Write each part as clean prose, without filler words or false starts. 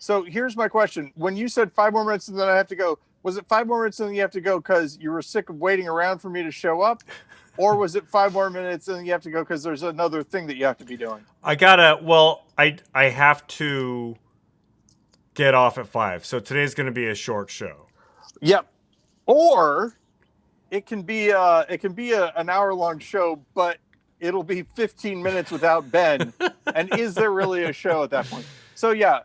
So here's my question. When you said 5 more minutes and then I have to go, was it 5 more minutes and then you have to go because you were sick of waiting around for me to show up? Or was it 5 more minutes and then you have to go because there's another thing that you have to be doing? I have to get off at 5. So today's going to be a short show. Yep. Or it can be an hour long show, but it'll be 15 minutes without Ben. And is there really a show at that point? So yeah,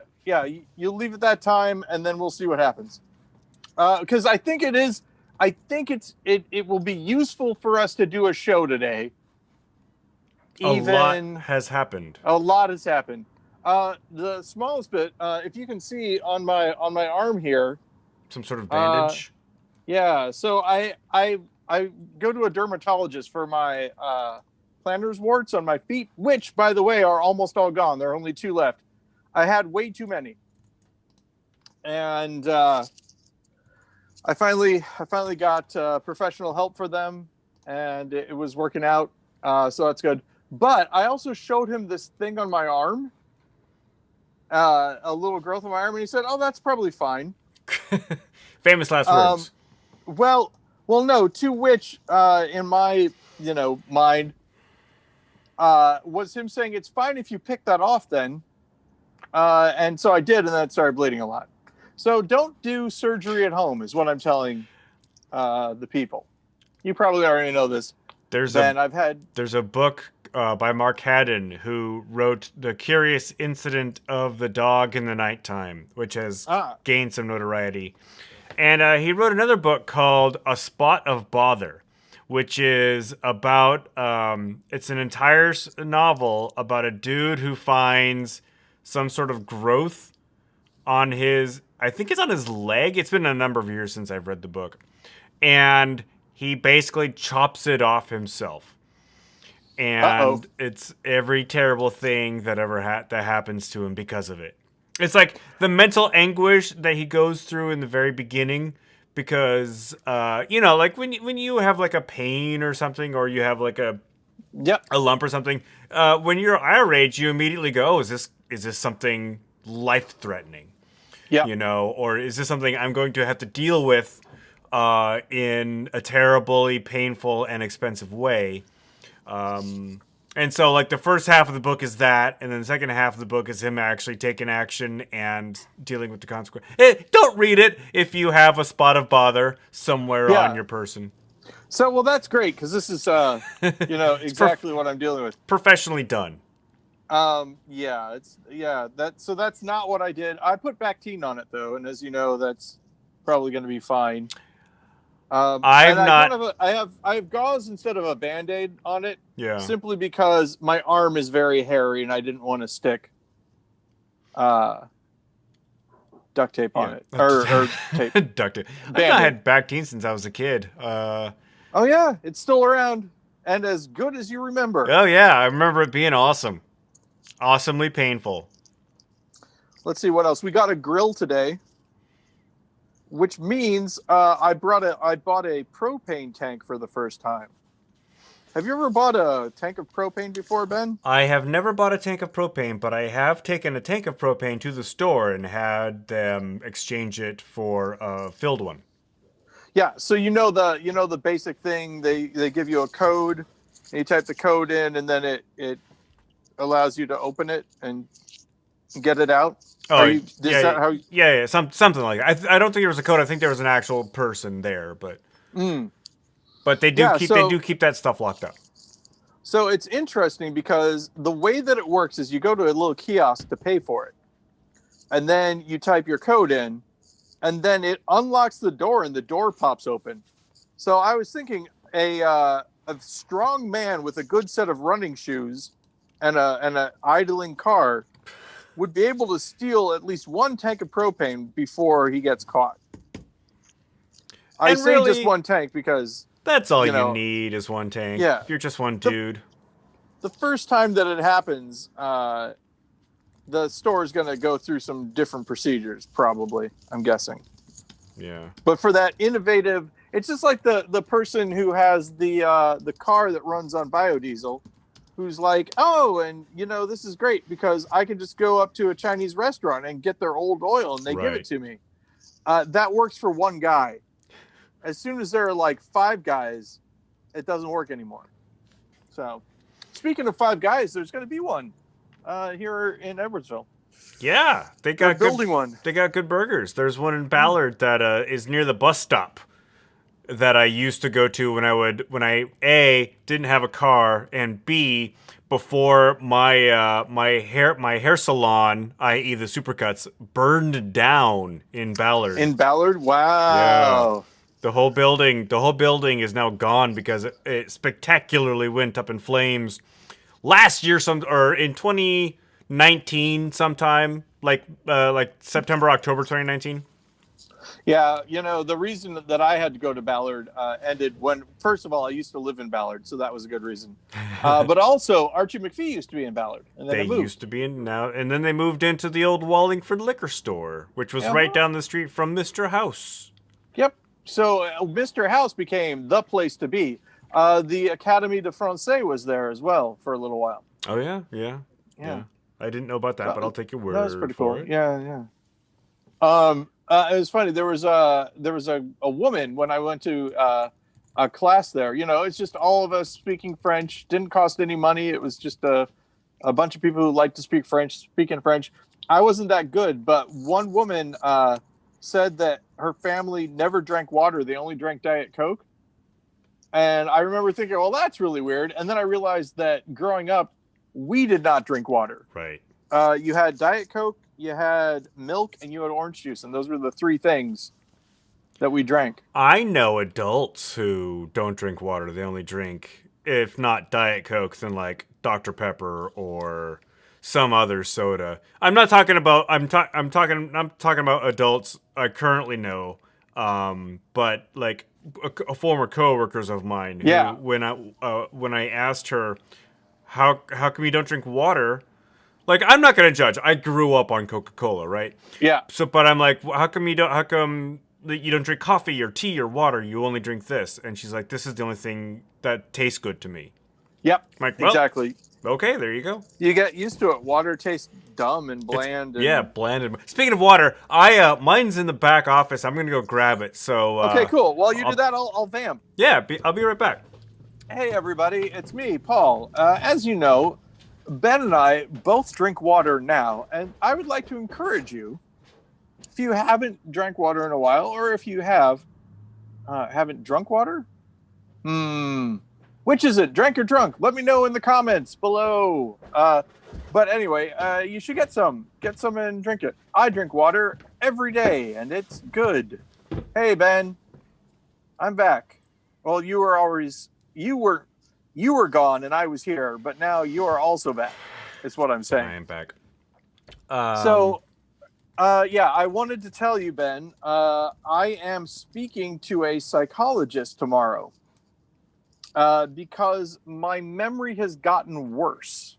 you leave at that time, and then we'll see what happens. Because I think it will be useful for us to do a show today. A lot has happened. A lot has happened. The smallest bit, if you can see on my arm here, some sort of bandage. Yeah, so I go to a dermatologist for my plantar warts on my feet, which, by the way, are almost all gone. There are only 2 left. I had way too many, and I finally got professional help for them, and it was working out. So that's good. But I also showed him this thing on my arm, a little growth on my arm, and he said, "Oh, that's probably fine." Famous last words. Well, no. To which, in my mind, was him saying it's fine if you pick that off then, and so I did, and then it started bleeding a lot. So don't do surgery at home, is what I'm telling the people. You probably already know this. There's a book by Mark Haddon who wrote The Curious Incident of the Dog in the Nighttime, which has gained some notoriety. And he wrote another book called A Spot of Bother, which is about, it's an entire novel about a dude who finds some sort of growth on I think it's on his leg. It's been a number of years since I've read the book. And he basically chops it off himself. And it's every terrible thing that ever that happens to him because of it. It's like the mental anguish that he goes through in the very beginning because, like when you have like a pain or something, or you have like a lump or something, when you're our age, you immediately go, is this something life-threatening? Yeah. Or is this something I'm going to have to deal with in a terribly painful and expensive way? And so, like, the first half of the book is that, and then the second half of the book is him actually taking action and dealing with the consequence. Don't read it if you have a spot of bother somewhere on your person. So, well, that's great, because this is, exactly what I'm dealing with. Professionally done. That's not what I did. I put Bactine on it, though, and as you know, that's probably going to be fine. I have gauze instead of a Band-Aid on it. Yeah. Simply because my arm is very hairy and I didn't want to stick duct tape on it. Or tape. Duct tape. I had Bactine since I was a kid. Oh yeah, it's still around and as good as you remember. Oh yeah, I remember it being awesome. Awesomely painful. Let's see what else. We got a grill today. Which means I bought a propane tank for the first time. Have you ever bought a tank of propane before, Ben? I have never bought a tank of propane, but I have taken a tank of propane to the store and had them exchange it for a filled one. Yeah, so the basic thing. They give you a code, and you type the code in, and then it allows you to open it and get it out. Something like that. I don't think there was a code. I think there was an actual person there, but they do keep that stuff locked up. So it's interesting because the way that it works is you go to a little kiosk to pay for it, and then you type your code in, and then it unlocks the door, and the door pops open. So I was thinking a strong man with a good set of running shoes and a idling car would be able to steal at least one tank of propane before he gets caught. I say just one tank because... That's all you need is one tank. Yeah. You're just one dude. The first time that it happens, the store is going to go through some different procedures, probably, I'm guessing. Yeah. But for that innovative... It's just like the person who has the car that runs on biodiesel. who's like, oh, and this is great because I can just go up to a Chinese restaurant and get their old oil and they give it to me. That works for one guy. As soon as there are like 5 guys, it doesn't work anymore. So, speaking of 5 guys, there's going to be one here in Edwardsville. Yeah, they're building one. They got good burgers. There's one in Ballard that is near the bus stop that I used to go to when I A, didn't have a car, and B, before my hair salon, i.e. the Supercuts, burned down in Ballard. In Ballard? Wow. Yeah. The whole building is now gone because it spectacularly went up in flames last year, in 2019 sometime, like September, October 2019. Yeah, the reason that I had to go to Ballard ended when, first of all, I used to live in Ballard, so that was a good reason. But also, Archie McPhee used to be in Ballard, and then they used to be in now, and then they moved into the old Wallingford liquor store, which was right down the street from Mr. House. Yep. So Mr. House became the place to be. The Académie de Français was there as well for a little while. Oh yeah. I didn't know about that, but I'll take your word. That was pretty cool. It. Yeah. It was funny. There was a woman when I went to a class there. It's just all of us speaking French. Didn't cost any money. It was just a bunch of people who like to speak French, speaking French. I wasn't that good, but one woman said that her family never drank water. They only drank Diet Coke. And I remember thinking, well, that's really weird. And then I realized that growing up, we did not drink water. Right. You had Diet Coke, you had milk, and you had orange juice. And those were the 3 things that we drank. I know adults who don't drink water. They only drink, if not Diet Coke, then like Dr. Pepper or some other soda. I'm not talking about. I'm talking about adults I currently know. But like a former coworkers of mine. Who, yeah. When I asked her, how come you don't drink water? Like, I'm not gonna judge. I grew up on Coca-Cola, right? Yeah. So, but I'm like, how come you don't drink coffee or tea or water? You only drink this. And she's like, this is the only thing that tastes good to me. Yep. I'm like, well, exactly. Okay, there you go. You get used to it. Water tastes dumb and bland. Yeah, bland. Speaking of water, mine's in the back office. I'm gonna go grab it. So okay, cool. While you do that, I'll vamp. Yeah, I'll be right back. Hey everybody, it's me, Paul. As you know, Ben and I both drink water now, and I would like to encourage you, if you haven't drank water in a while, or if you haven't drunk water, which is it, drank or drunk? Let me know in the comments below. But anyway, you should get some and drink it. I drink water every day, and it's good. Hey Ben, I'm back. Well, you were gone and I was here, but now you are also back. Is what I'm saying. I am back. Yeah, I wanted to tell you, Ben, I am speaking to a psychologist tomorrow because my memory has gotten worse.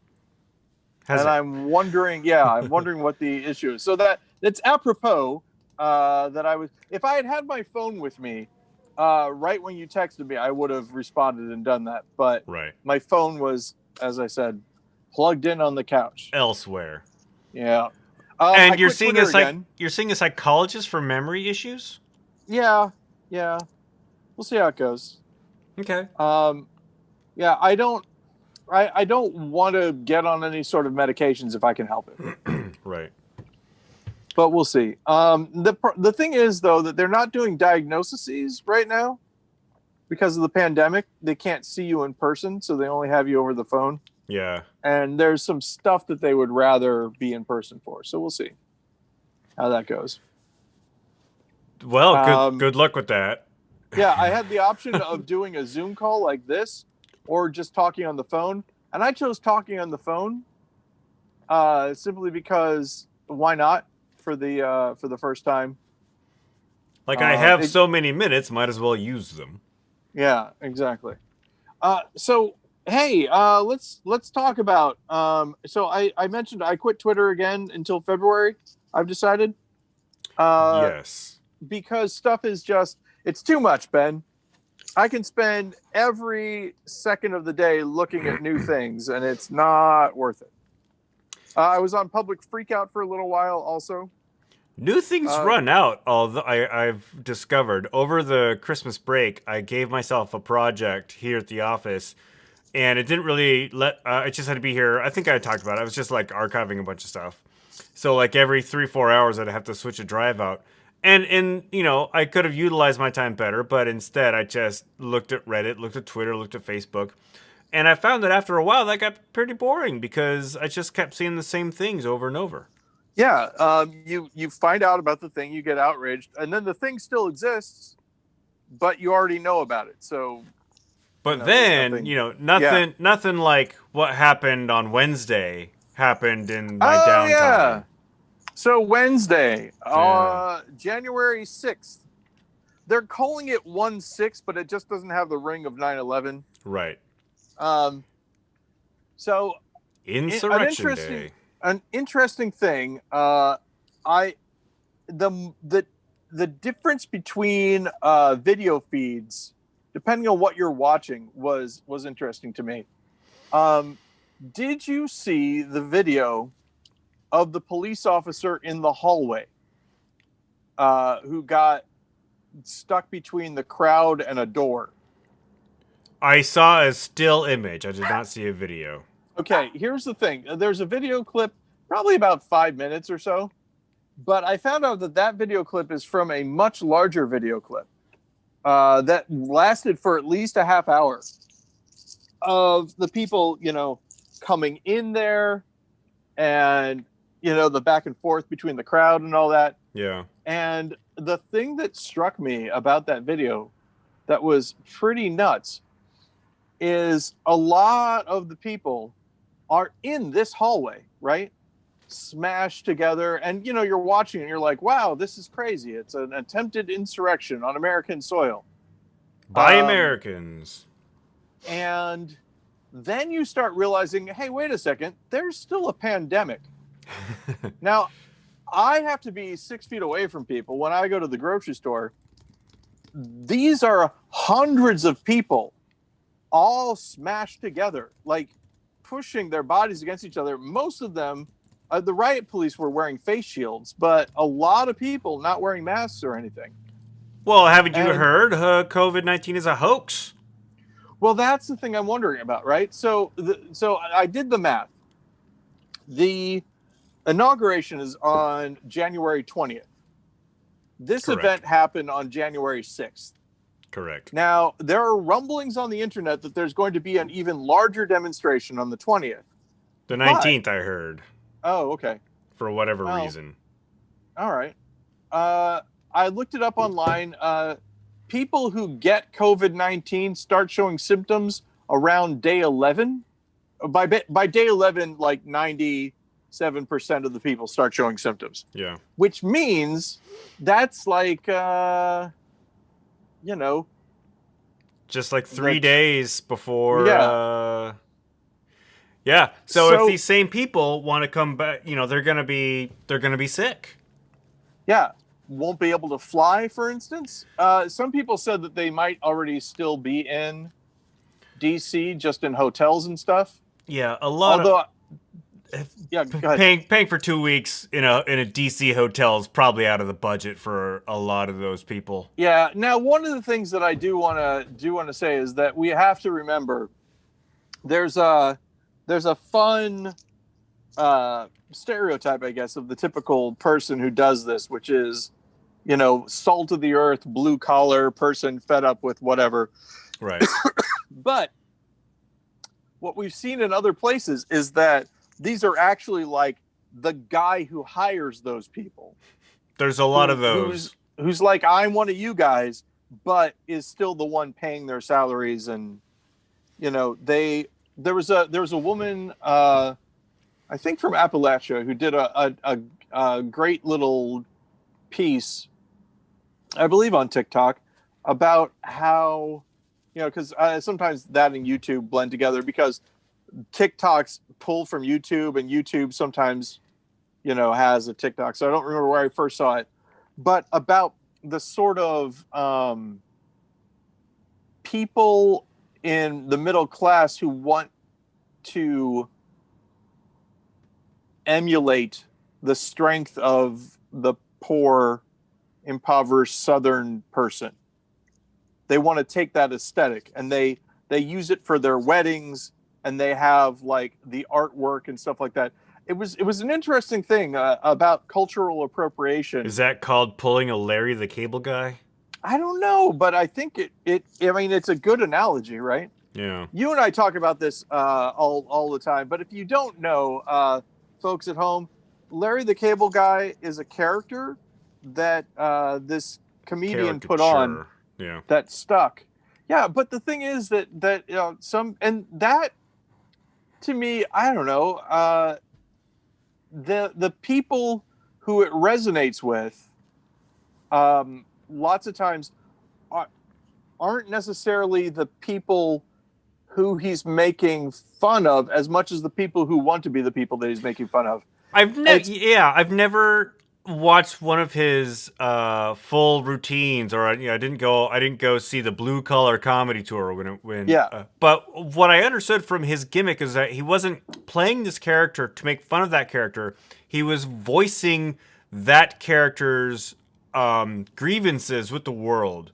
I'm wondering what the issue is. So that's apropos that if I had my phone with me, right when you texted me, I would have responded and done that. But my phone was, as I said, plugged in on the couch. Elsewhere. Yeah. And you're seeing a psychologist for memory issues? Yeah. We'll see how it goes. Okay. Yeah, I don't want to get on any sort of medications if I can help it. Right. But we'll see. The thing is, though, that they're not doing diagnoses right now because of the pandemic. They can't see you in person, so they only have you over the phone. Yeah. And there's some stuff that they would rather be in person for. So we'll see how that goes. Well, good luck with that. Yeah, I had the option of doing a Zoom call like this or just talking on the phone. And I chose talking on the phone simply because why not? For the first time. Like I have so many minutes, might as well use them. Yeah, exactly. So hey, let's talk about. So I mentioned I quit Twitter again until February. I've decided. Yes. Because stuff is it's too much, Ben. I can spend every second of the day looking at new things, and it's not worth it. I was on Public Freakout for a little while also. New things run out. Although I've discovered over the Christmas break, I gave myself a project here at the office, and it didn't really let. It just had to be here. I think I talked about it. I was just like archiving a bunch of stuff. So like every 3-4 hours, I'd have to switch a drive out. And you know, I could have utilized my time better, but instead I just looked at Reddit, looked at Twitter, looked at Facebook. And I found that after a while that got pretty boring because I just kept seeing the same things over and over. Yeah, you find out about the thing, you get outraged, and then the thing still exists, but you already know about it. So, but then nothing like what happened on Wednesday happened in my downtime. Yeah. So Wednesday, January 6th, they're calling it 1/6, but it just doesn't have the ring of 9/11. Right. So Insurrection Day. An interesting thing. The difference between video feeds, depending on what you're watching, was interesting to me. Did you see the video of the police officer in the hallway who got stuck between the crowd and a door? I saw a still image. I did not see a video. Okay, here's the thing. There's a video clip, probably about 5 minutes or so, but I found out that video clip is from a much larger video clip that lasted for at least a half hour of the people, coming in there and, the back and forth between the crowd and all that. Yeah. And the thing that struck me about that video that was pretty nuts is a lot of the people are in this hallway, right? Smashed together. And, you're watching and you're like, wow, this is crazy. It's an attempted insurrection on American soil. By Americans. And then you start realizing, hey, wait a second, there's still a pandemic. Now, I have to be 6 feet away from people when I go to the grocery store. These are hundreds of people all smashed together, like pushing their bodies against each other. Most of them, the riot police were wearing face shields, but a lot of people not wearing masks or anything. Well, haven't you heard COVID-19 is a hoax? Well, that's the thing I'm wondering about, right? So I did the math. The inauguration is on January 20th. This Correct. Event happened on January 6th. Correct. Now, there are rumblings on the internet that there's going to be an even larger demonstration on the 20th. The 19th, I heard. Oh, okay. For whatever reason. All right. I looked it up online. People who get COVID-19 start showing symptoms around day 11. By day 11, like 97% of the people start showing symptoms. Yeah. Which means that's like... just like 3 days before. Yeah. So if these same people want to come back, they're gonna be sick. Yeah. Won't be able to fly, for instance. Some people said that they might already still be in DC, just in hotels and stuff. Yeah, a lot. Although, go ahead. Paying for 2 weeks in a DC hotel is probably out of the budget for a lot of those people. Yeah. Now, one of the things that I do want to say is that we have to remember there's a fun stereotype, I guess, of the typical person who does this, which is, salt of the earth, blue collar person fed up with whatever. Right. But what we've seen in other places is that these are actually like the guy who hires those people. There's a lot of those. Who's like, I'm one of you guys, but is still the one paying their salaries. And, there was a woman, I think from Appalachia, who did a great little piece, I believe on TikTok, about how, because sometimes that and YouTube blend together because TikToks pull from YouTube and YouTube sometimes, has a TikTok. So I don't remember where I first saw it, but about the sort of people in the middle class who want to emulate the strength of the poor, impoverished Southern person. They want to take that aesthetic and they use it for their weddings, and they have like the artwork and stuff like that. It was an interesting thing about cultural appropriation. Is that called pulling a Larry the Cable Guy? I don't know, but I think I mean, it's a good analogy, right? Yeah. You and I talk about this all the time, but if you don't know, folks at home, Larry the Cable Guy is a character that this comedian put on that stuck. Yeah, but the thing is that that to me, I don't know, the people who it resonates with, lots of times aren't necessarily the people who he's making fun of as much as the people who want to be the people that he's making fun of. I've never watched one of his full routines, or I didn't go see the Blue Collar Comedy Tour but what I understood from his gimmick is that he wasn't playing this character to make fun of that character. He was voicing that character's grievances with the world.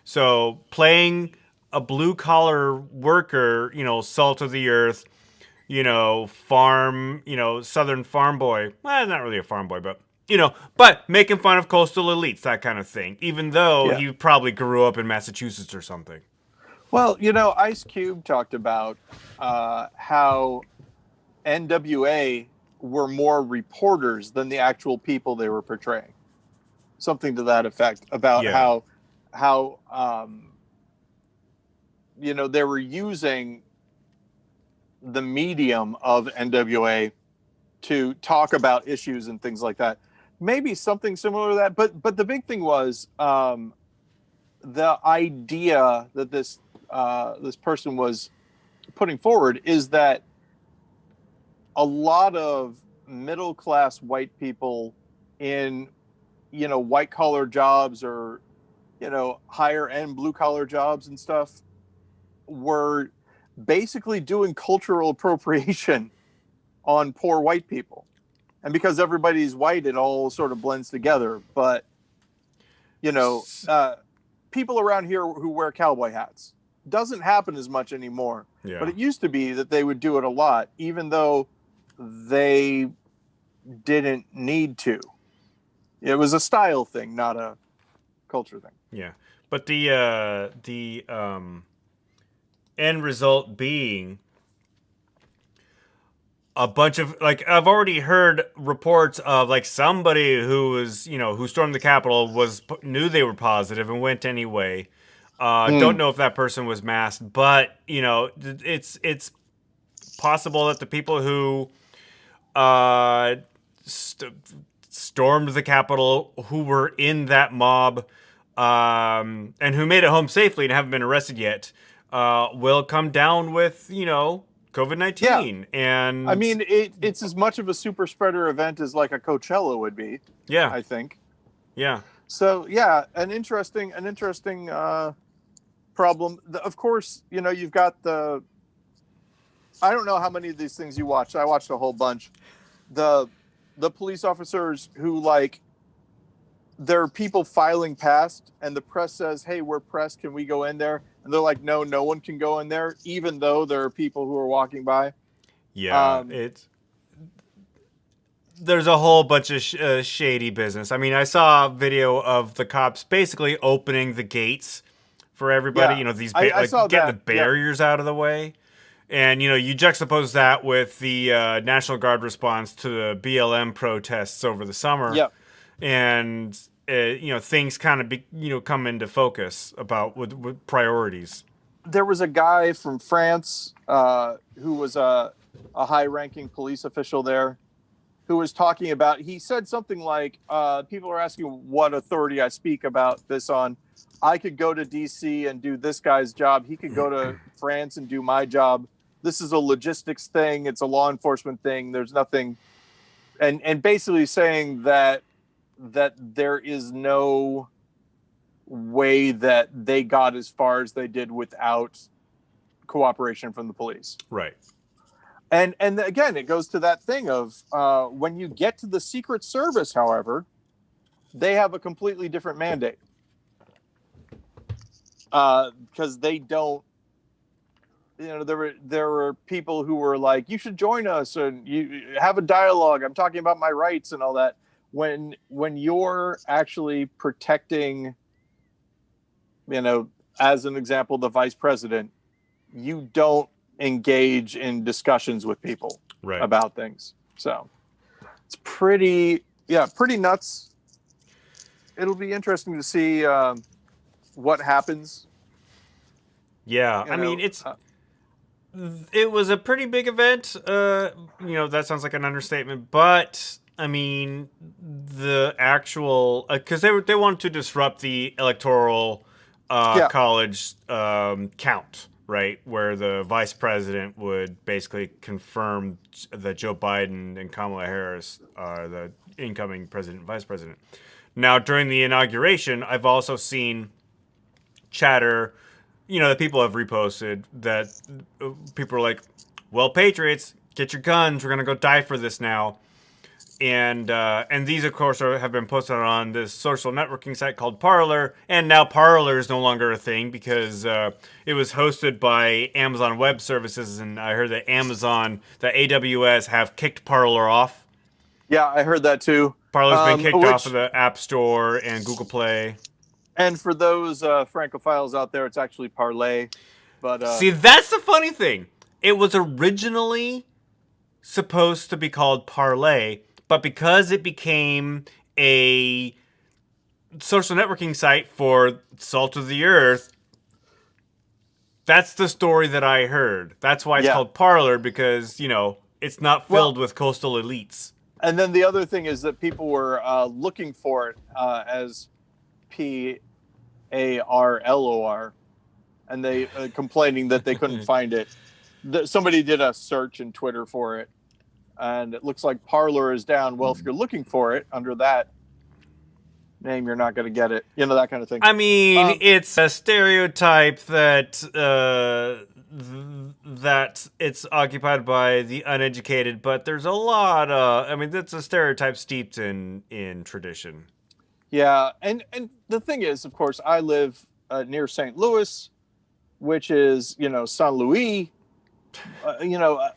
So playing a blue collar worker, salt of the earth, farm, Southern farm boy. Well, not really a farm boy, but but making fun of coastal elites, that kind of thing, even though he probably grew up in Massachusetts or something. Well, Ice Cube talked about how NWA were more reporters than the actual people they were portraying. Something to that effect, about how they were using the medium of NWA to talk about issues and things like that. Maybe something similar to that, but the big thing was the idea that this person was putting forward is that a lot of middle class white people in white collar jobs or higher end blue collar jobs and stuff were basically doing cultural appropriation on poor white people. And because everybody's white, it all sort of blends together. But people around here who wear cowboy hats, doesn't happen as much anymore. But it used to be that they would do it a lot, even though they didn't need to. It was a style thing, not a culture thing. Yeah, but the end result being a bunch of, like, I've already heard reports of like somebody who was, who stormed the Capitol knew they were positive and went anyway. Don't know if that person was masked, but it's possible that the people who stormed the Capitol, who were in that mob, and who made it home safely and haven't been arrested yet, will come down with, COVID-19. And I mean, it's as much of a super spreader event as like a Coachella would be. Yeah, I think. Yeah. So an interesting problem. Of course, you've got I don't know how many of these things you watched. I watched a whole bunch. The police officers who, like, there are people filing past and the press says, "Hey, we're press. Can we go in there?" And they're like, "No, no one can go in there," even though there are people who are walking by. Yeah, there's a whole bunch of shady business. I mean, I saw a video of the cops basically opening the gates for everybody. Yeah, these get the barriers out of the way. And, you juxtapose that with the National Guard response to the BLM protests over the summer. Yep. And, things kind of come into focus about with priorities. There was a guy from France who was a high-ranking police official there who was talking about, he said something like, people are asking what authority I speak about this on. I could go to D.C. and do this guy's job. He could go to France and do my job. This is a logistics thing. It's a law enforcement thing. There's nothing. And basically saying that there is no way that they got as far as they did without cooperation from the police. Right. And again, it goes to that thing of when you get to the Secret Service, however, they have a completely different mandate. Because they don't, there were people who were like, you should join us and you have a dialogue. I'm talking about my rights and all that. When you're actually protecting, as an example, the vice president, you don't engage in discussions with people about things. So it's pretty nuts. It'll be interesting to see what happens. Yeah, I mean, it was a pretty big event. That sounds like an understatement, but I mean, the actual because they wanted to disrupt the electoral college count, right, where the vice president would basically confirm that Joe Biden and Kamala Harris are the incoming president and vice president. Now, during the inauguration, I've also seen chatter, that people have reposted that people are like, well, patriots, get your guns. We're going to go die for this now. And these, of course, have been posted on this social networking site called Parler. And now Parler is no longer a thing because it was hosted by Amazon Web Services. And I heard that AWS have kicked Parler off. Yeah, I heard that too. Parler's been kicked off of the App Store and Google Play. And for those Francophiles out there, it's actually Parlay. But see, that's the funny thing. It was originally supposed to be called Parlay, but because it became a social networking site for salt of the earth, that's the story that I heard. That's why it's called Parler, because, it's not filled with coastal elites. And then the other thing is that people were looking for it as Parlor, and they complaining that they couldn't find it. Somebody did a search in Twitter for it, and it looks like Parler is down. Well, if you're looking for it under that name, you're not going to get it. That kind of thing. I mean, it's a stereotype that that it's occupied by the uneducated, but there's a lot of, that's a stereotype steeped in tradition. Yeah, and the thing is, of course, I live near St. Louis, which is, Saint Louis.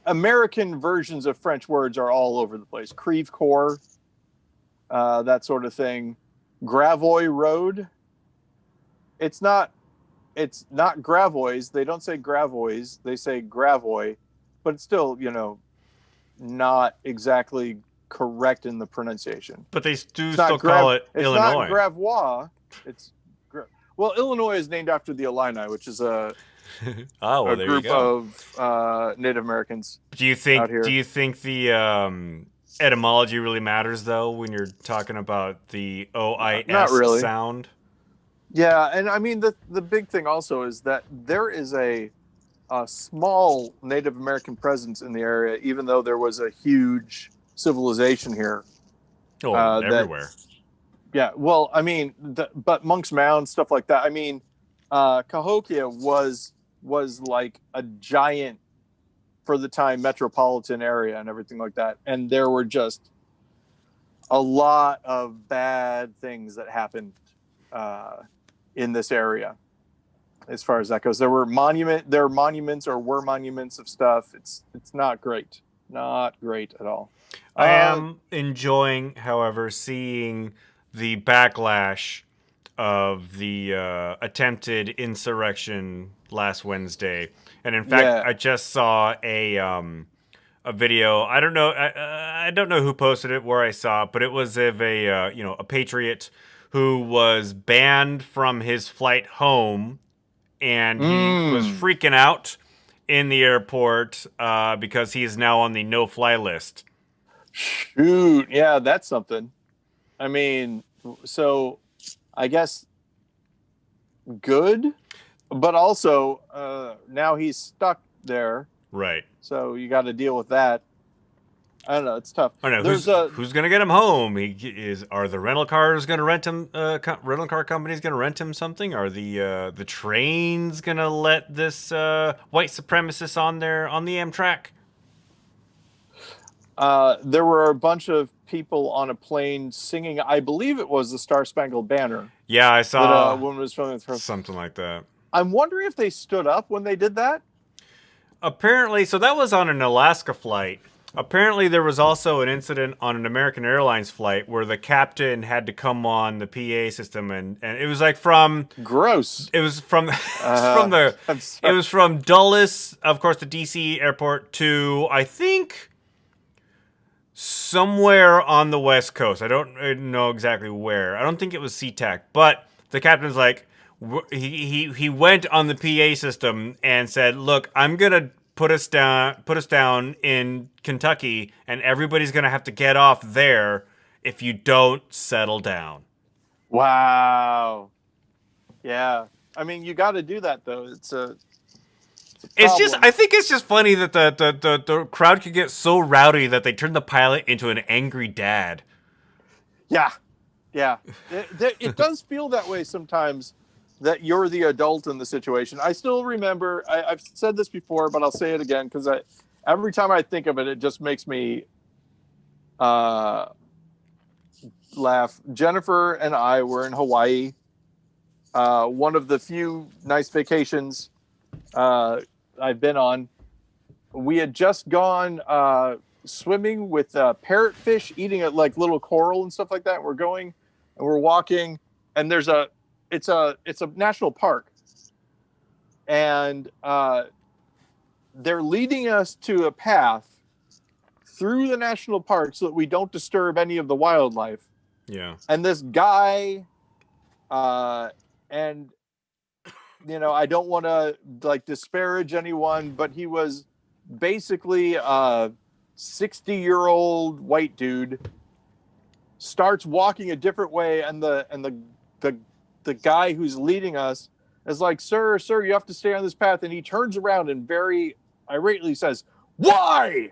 American versions of French words are all over the place. Creve Coeur, that sort of thing. Gravois Road. It's not Gravois. They don't say Gravois. They say Gravois, but it's still, not exactly correct in the pronunciation. But they do still call it Illinois. It's not Gravois. Illinois is named after the Illini, which is a group of Native Americans. Do you think the etymology really matters, though, when you're talking about the OIS Not really. sound? Yeah, and I mean, the big thing also is that there is a small Native American presence in the area, even though there was a huge civilization here. Oh, everywhere. Well, I mean, but Monk's Mound, stuff like that. I mean, Cahokia was like a giant, for the time, metropolitan area and everything like that. And there were just a lot of bad things that happened in this area, as far as that goes. There were monuments of stuff. It's not great. Not great at all. I am enjoying, however, seeing the backlash of the attempted insurrection last Wednesday. And in fact, I just saw a video. I don't know who posted it, where I saw it, but it was of a patriot who was banned from his flight home, and he was freaking out in the airport because he is now on the no-fly list. Shoot, yeah, that's something. I mean, so I guess good, but also now he's stuck there. Right. So you got to deal with that. I don't know. It's tough. I don't know who's gonna get him home. Are the rental cars gonna rent him? Rental car companies gonna rent him something? Are the trains gonna let this white supremacist on the Amtrak? There were a bunch of people on a plane singing. I believe it was the Star Spangled Banner. Yeah, I saw. That a woman was filming something like that. I'm wondering if they stood up when they did that. Apparently, so that was on an Alaska flight. Apparently, there was also an incident on an American Airlines flight where the captain had to come on the PA system, and it was like from gross. It was from it was from Dulles, of course, the DC airport, to I think somewhere on the West Coast. I don't know exactly where. I don't think it was SeaTac, but the captain's like, he went on the PA system and said, "Look, I'm gonna put us down in Kentucky, and everybody's gonna have to get off there if you don't settle down." Wow. Yeah. I mean, you got to do that though. It's just, I think it's just funny that the crowd could get so rowdy that they turn the pilot into an angry dad. Yeah. Yeah. It does feel that way sometimes, that you're the adult in the situation. I still remember, I've said this before, but I'll say it again because every time I think of it, it just makes me laugh. Jennifer and I were in Hawaii. One of the few nice vacations I've been on. We had just gone swimming with parrotfish, eating at like little coral and stuff like that. We're going and we're walking, and it's a national park, and they're leading us to a path through the national park so that we don't disturb any of the wildlife. Yeah. And this guy, and I don't want to like disparage anyone, but he was basically a 60-year-old white dude, starts walking a different way, and the guy who's leading us is like, sir, you have to stay on this path. And he turns around and very irately says, "Why?"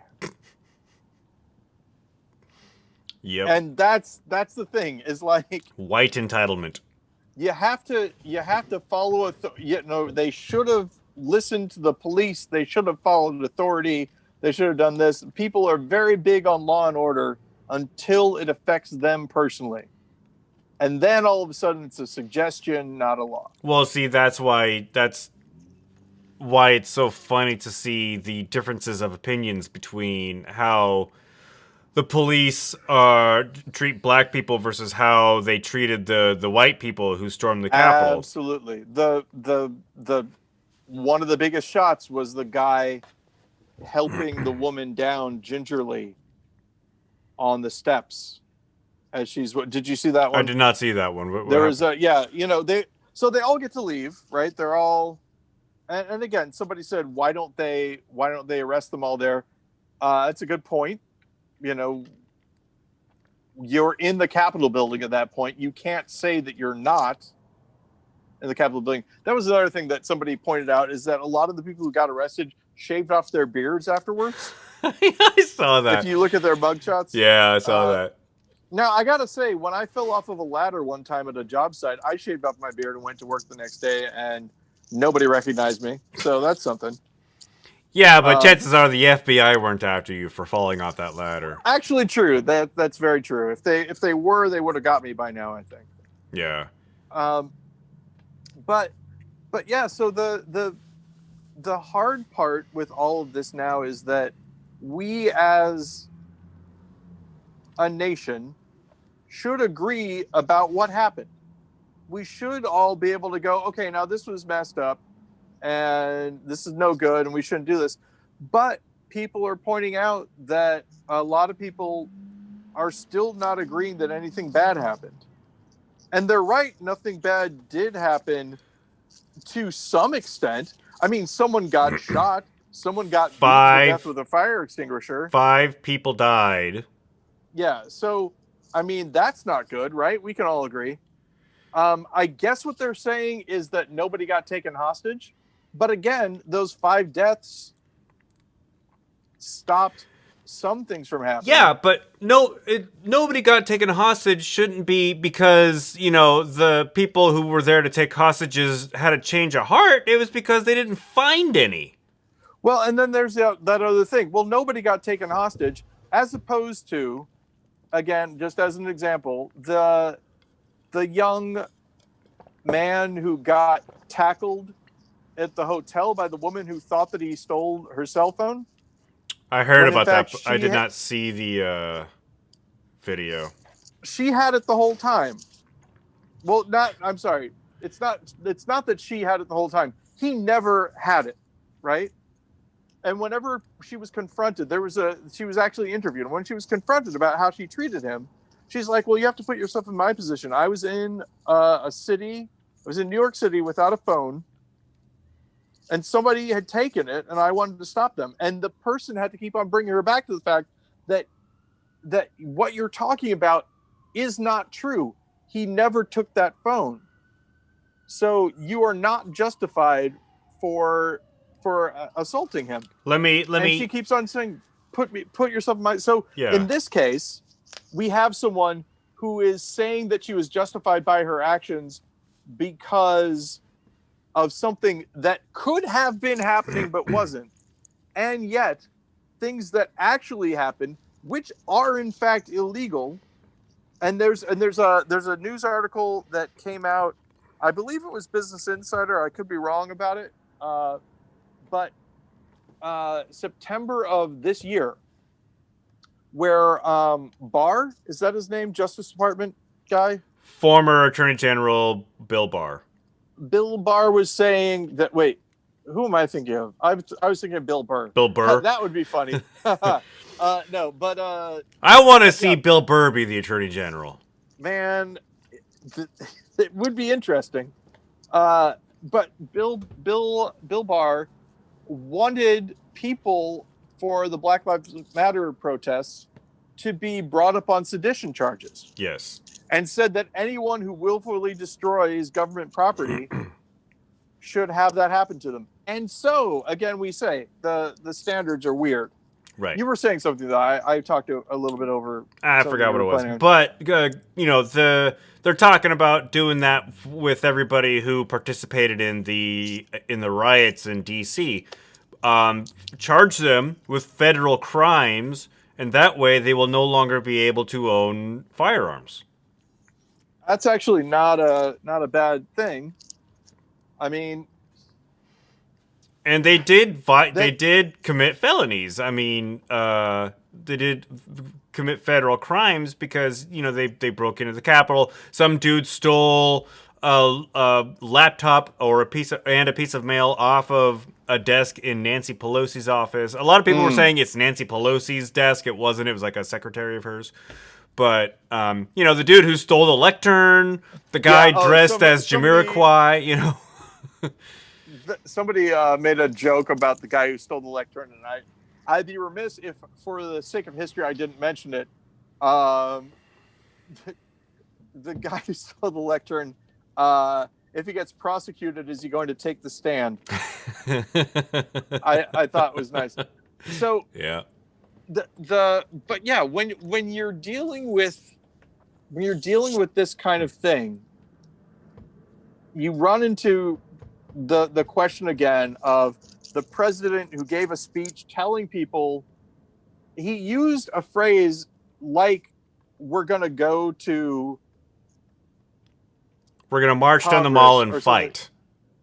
Yep. And that's the thing, is like white entitlement. You have to follow they should have listened to the police. They should have followed authority. They should have done this. People are very big on law and order until it affects them personally. And then all of a sudden it's a suggestion, not a law. Well, see, that's why it's so funny to see the differences of opinions between how the police treat black people versus how they treated the white people who stormed the Capitol. Absolutely. The one of the biggest shots was the guy helping the woman down gingerly on the steps as she's. Did you see that one? I did not see that one. What there was they all get to leave, right? They're all, and again, somebody said, why don't they arrest them all there? That's a good point. You're in the Capitol building at that point. You can't say that you're not in the Capitol building. That was another thing that somebody pointed out, is that a lot of the people who got arrested shaved off their beards afterwards. I saw that. If you look at their mugshots. Yeah, I saw that. Now, I got to say, when I fell off of a ladder one time at a job site, I shaved off my beard and went to work the next day, and nobody recognized me. So that's something. Yeah, but chances are the FBI weren't after you for falling off that ladder. Actually, true. That's very true. If they were, they would have got me by now, I think. Yeah. But yeah. So the hard part with all of this now is that we as a nation should agree about what happened. We should all be able to go, okay, now this was messed up, and this is no good, and we shouldn't do this. But people are pointing out that a lot of people are still not agreeing that anything bad happened. And they're right, nothing bad did happen to some extent. I mean, someone got shot. Someone got beaten to death with a fire extinguisher. 5 people died. Yeah, so, I mean, that's not good, right? We can all agree. I guess what they're saying is that nobody got taken hostage. But again, those 5 deaths stopped some things from happening. Yeah, but nobody got taken hostage shouldn't be because, you know, the people who were there to take hostages had a change of heart. It was because they didn't find any. Well, and then there's that other thing. Well, nobody got taken hostage, as opposed to, again, just as an example, the young man who got tackled at the hotel by the woman who thought that he stole her cell phone. I heard about that, but I did not see the video. She had it the whole time. Well, I'm sorry. It's not that she had it the whole time. He never had it, right? And whenever she was confronted, she was actually interviewed. And when she was confronted about how she treated him, she's like, well, you have to put yourself in my position. I was in I was in New York City without a phone, and somebody had taken it, and I wanted to stop them. And the person had to keep on bringing her back to the fact that what you're talking about is not true. He never took that phone. So you are not justified for assaulting him. Let me. She keeps on saying, put yourself in my. So yeah. In this case, we have someone who is saying that she was justified by her actions because of something that could have been happening but wasn't, and yet things that actually happened, which are in fact illegal. And there's a news article that came out. I believe it was Business Insider. I could be wrong about it. But September of this year, where Barr, is that his name? Justice Department guy? Former Attorney General Bill Barr. Bill Barr was saying that, wait, who am I thinking of? I was thinking of Bill Burr. Bill Burr? That would be funny. No, but... I want to see Bill Burr be the Attorney General. Man, it would be interesting. But Bill Barr wanted people for the Black Lives Matter protests to be brought up on sedition charges. Yes. And said that anyone who willfully destroys government property should have that happen to them. And so, again, we say the standards are weird. Right. You were saying something that I talked to a little bit over. I forgot what it was. But, you know, they're talking about doing that with everybody who participated in the riots in D.C. Charge them with federal crimes, and that way they will no longer be able to own firearms. That's actually not a bad thing. I mean, and they did commit felonies. I mean, they did commit federal crimes because, you know, they broke into the Capitol. Some dude stole a laptop or a piece of mail off of a desk in Nancy Pelosi's office. A lot of people were saying it's Nancy Pelosi's desk. It wasn't. It was like a secretary of hers. But, you know, the dude who stole the lectern, the guy dressed as Jamiroquai, you know. Somebody made a joke about the guy who stole the lectern, and I'd be remiss if, for the sake of history, I didn't mention it. The guy who stole the lectern, if he gets prosecuted, is he going to take the stand? I thought it was nice. So yeah. But yeah, when you're dealing with this kind of thing, you run into the question again of the president who gave a speech telling people, he used a phrase like, we're going to march down the mall and fight. Something.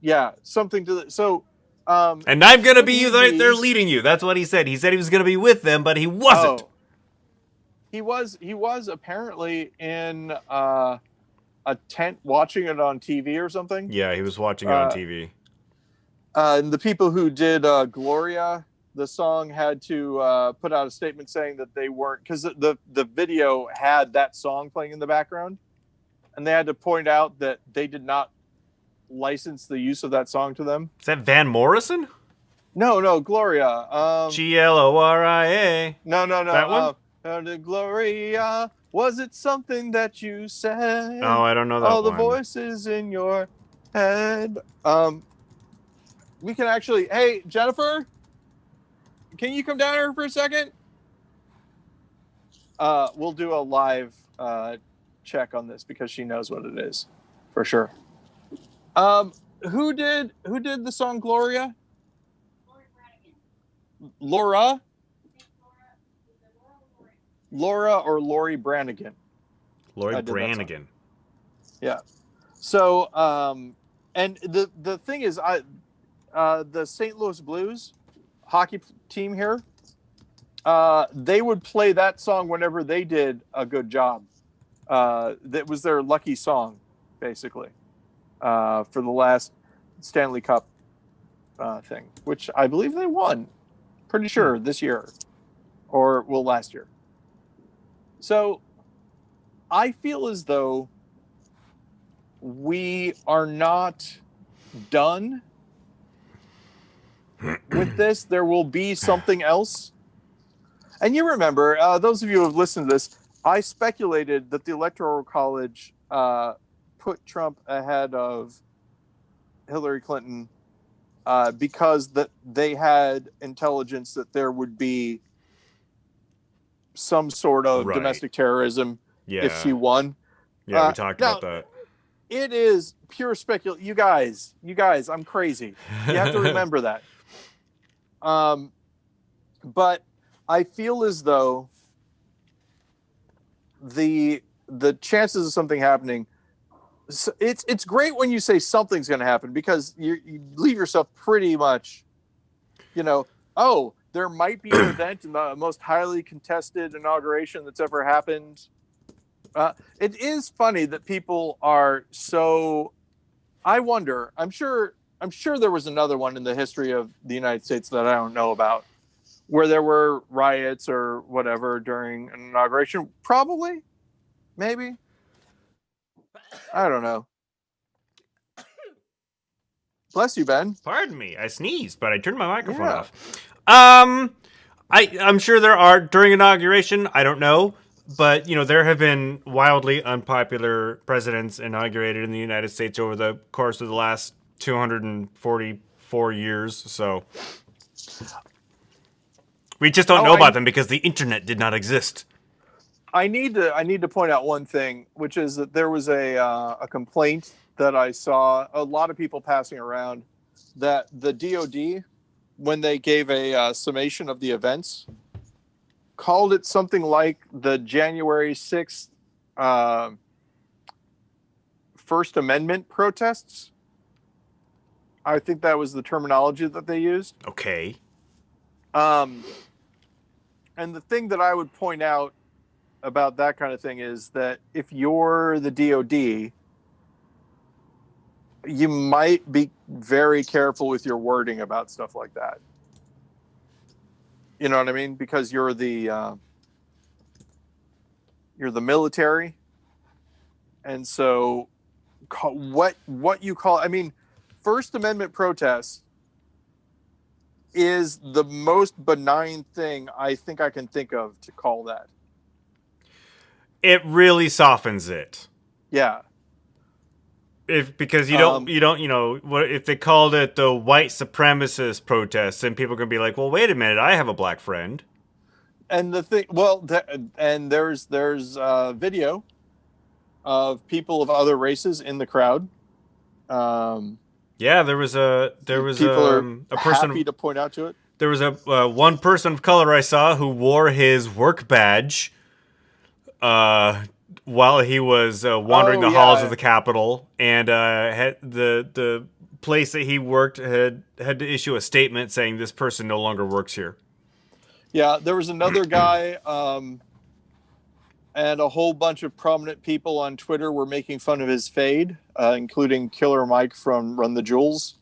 Yeah, something to so and I'm going to be right there leading you. That's what he said. He said he was going to be with them, but he wasn't. Oh. He was apparently in a tent watching it on TV or something. Yeah, he was watching it on TV. And the people who did Gloria, the song, had to put out a statement saying that they weren't, because the video had that song playing in the background, and they had to point out that they did not license the use of that song to them. Is that Van Morrison? No, Gloria. Gloria. No. That one? Gloria, was it something that you said? Oh, I don't know that one. All the voices in your head. We can actually... Hey, Jennifer, can you come down here for a second? we'll do a live check on this because she knows what it is for sure. Who did the song Gloria? Laura? Laura or Lori Branigan? Lori Branigan. Yeah. So, and the thing is, the St. Louis Blues hockey team here, they would play that song whenever they did a good job. That was their lucky song, basically, for the last Stanley Cup thing, which I believe they won. Pretty sure this year, or last year. So, I feel as though we are not done with this. There will be something else. And you remember, those of you who have listened to this, I speculated that the Electoral College put Trump ahead of Hillary Clinton because that they had intelligence that there would be some sort of domestic terrorism if she won. Yeah, we talked about that. It is pure speculation. You guys, I'm crazy. You have to remember that. But I feel as though the chances of something happening, it's great when you say something's going to happen because you leave yourself pretty much, there might be an event in the most highly contested inauguration that's ever happened. It is funny that people are so. I wonder. I'm sure there was another one in the history of the United States that I don't know about, where there were riots or whatever during an inauguration. Probably, maybe. I don't know. Bless you, Ben. Pardon me. I sneezed, but I turned my microphone off. I'm sure there are during inauguration. I don't know. But, there have been wildly unpopular presidents inaugurated in the United States over the course of the last 244 years. So we just don't know about them because the internet did not exist. I need to point out one thing, which is that there was a complaint that I saw a lot of people passing around that the DOD, when they gave a summation of the events, called it something like the January 6th First Amendment protests. I think that was the terminology that they used. Okay. And the thing that I would point out about that kind of thing is that if you're the DOD, you might be very careful with your wording about stuff like that. You know what I mean? Because you're the military, and so what you call, I mean, First Amendment protests is the most benign thing I think I can think of to call that. It really softens it. Yeah. Because you don't, what if they called it the white supremacist protests, then people can be like, well, wait a minute, I have a black friend. And the thing, and there's video of people of other races in the crowd. Yeah, there was a person happy to point out to it. There was a one person of color I saw who wore his work badge while he was wandering the halls of the Capitol, and had the place that he worked had to issue a statement saying this person no longer works here. Yeah, there was another guy, and a whole bunch of prominent people on Twitter were making fun of his fade, including Killer Mike from Run the Jewels.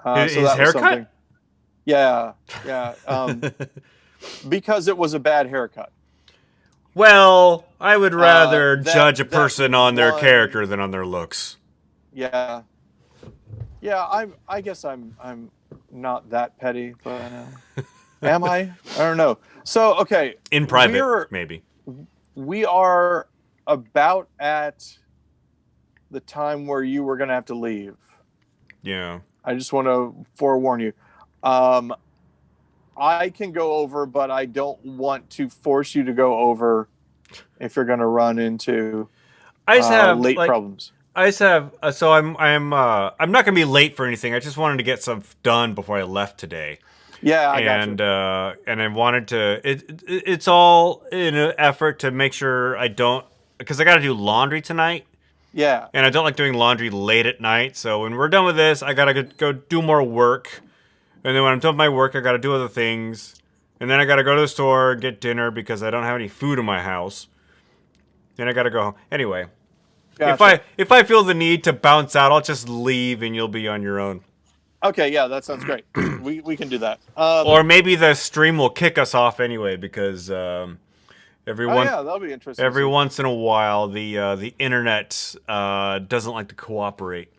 His haircut? Yeah. Because it was a bad haircut. Well, I would rather judge a person on their character than on their looks. Yeah. I guess I'm not that petty, but am I? I don't know. So okay, in private, maybe. We are about at the time where you were going to have to leave. Yeah. I just want to forewarn you. I can go over, but I don't want to force you to go over if you're going to run into I just have late problems. I just have so I'm not gonna be late for anything. I just wanted to get stuff done before I left today. Yeah, I got you. And I wanted to. It's all in an effort to make sure I don't, because I got to do laundry tonight. Yeah. And I don't like doing laundry late at night. So when we're done with this, I gotta go do more work. And then when I'm done with my work, I gotta do other things. And then I gotta go to the store, get dinner because I don't have any food in my house. Then I gotta go home. Anyway, gotcha. If I feel the need to bounce out, I'll just leave and you'll be on your own. Okay, yeah, that sounds great. we can do that. Or maybe the stream will kick us off anyway because yeah, that'll be interesting. Every once in a while, the internet doesn't like to cooperate.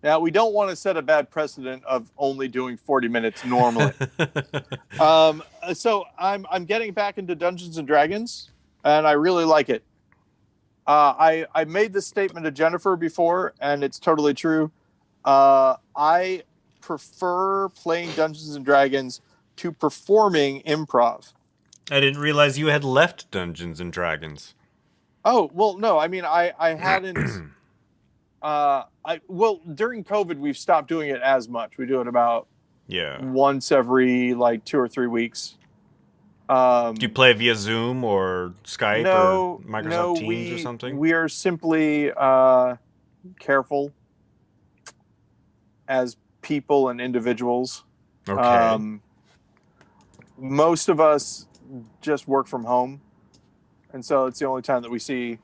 Now, we don't want to set a bad precedent of only doing 40 minutes normally. So I'm getting back into Dungeons and Dragons, and I really like it. I made this statement to Jennifer before, and it's totally true. I prefer playing Dungeons and Dragons to performing improv. I didn't realize you had left Dungeons and Dragons. Oh, well, no. I mean, I hadn't. During COVID, we've stopped doing it as much. We do it about once every like 2 or 3 weeks. Do you play via Zoom or Skype or Microsoft Teams or something? We are simply careful as people and individuals. Okay. Most of us just work from home, and so it's the only time that we see